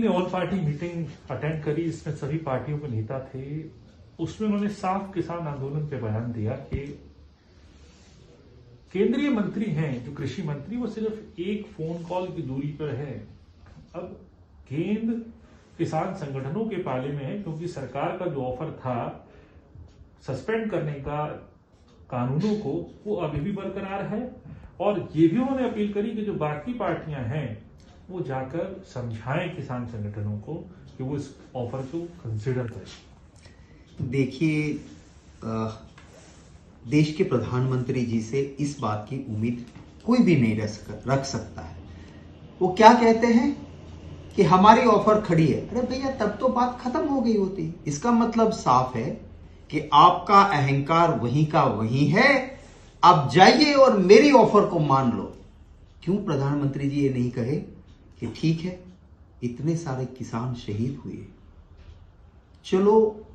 ने all party meeting attend करी, इसमें सभी पार्टियों के नेता थे। उसमें उन्होंने साफ किसान आंदोलन पे बयान दिया कि केंद्रीय मंत्री हैं जो कृषि मंत्री, वो सिर्फ एक फोन कॉल की दूरी पर है। अब केंद्र किसान संगठनों के पाले में है, क्योंकि सरकार का जो ऑफर था सस्पेंड करने का कानूनों को, वो अभी भी बरकरार है। और ये भी उन्होंने अपील करी कि जो बाकी पार्टियां हैं वो जाकर समझाएं किसान संगठनों को कि वो इस ऑफर को कंसिडर करें। देखिए, देश के प्रधानमंत्री जी से इस बात की उम्मीद कोई भी नहीं रख सकता है। वो क्या कहते हैं कि हमारी ऑफर खड़ी है। अरे भैया, तब तो बात खत्म हो गई होती। इसका मतलब साफ है कि आपका अहंकार वहीं का वहीं है। आप जाइए और मेरी ऑफर को मान लो। क्यों प्रधानमंत्री जी ये नहीं कहे कि ठीक है, इतने सारे किसान शहीद हुए, चलो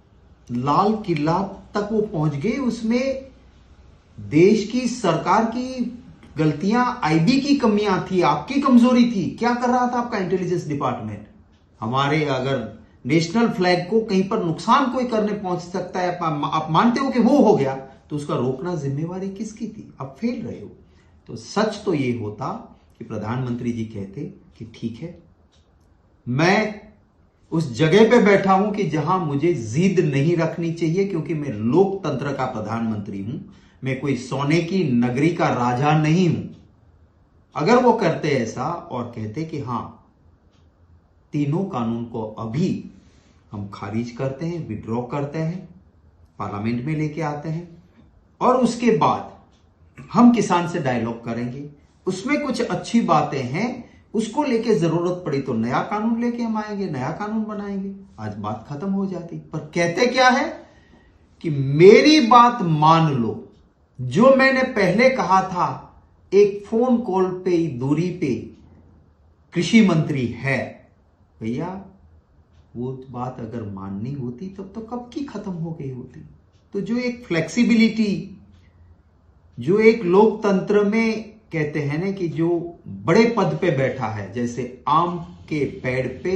लाल किला तक वो पहुंच गए, उसमें देश की सरकार की गलतियां, आईबी की कमियां थी, आपकी कमजोरी थी। क्या कर रहा था आपका इंटेलिजेंस डिपार्टमेंट? हमारे अगर नेशनल फ्लैग को कहीं पर नुकसान कोई करने पहुंच सकता है, आप मानते हो कि वो हो गया, तो उसका रोकना जिम्मेवारी किसकी थी? आप फेल रहे हो। तो सच तो ये होता कि प्रधानमंत्री जी कहते कि ठीक है, मैं उस जगह पे बैठा हूं कि जहां मुझे जिद नहीं रखनी चाहिए, क्योंकि मैं लोकतंत्र का प्रधानमंत्री हूं, मैं कोई सोने की नगरी का राजा नहीं हूं। अगर वो करते ऐसा और कहते कि हां, तीनों कानून को अभी हम खारिज करते हैं, विड्रॉ करते हैं, पार्लियामेंट में लेके आते हैं, और उसके बाद हम किसान से डायलॉग करेंगे, उसमें कुछ अच्छी बातें हैं, उसको लेके जरूरत पड़ी तो नया कानून लेके हम आएंगे, नया कानून बनाएंगे, आज बात खत्म हो जाती। पर कहते क्या है कि मेरी बात मान लो। जो मैंने पहले कहा था, एक फोन कॉल पे दूरी पे कृषि मंत्री है, भैया वो बात अगर माननी होती तब तो कब की खत्म हो गई होती। तो जो एक फ्लेक्सिबिलिटी, जो एक लोकतंत्र में कहते हैं ना कि जो बड़े पद पे बैठा है, जैसे आम के पेड़ पे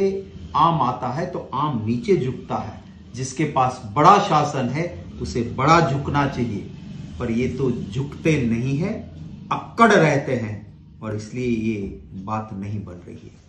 आम आता है तो आम नीचे झुकता है, जिसके पास बड़ा शासन है उसे बड़ा झुकना चाहिए, पर ये तो झुकते नहीं है, अक्कड़ रहते हैं, और इसलिए ये बात नहीं बन रही है।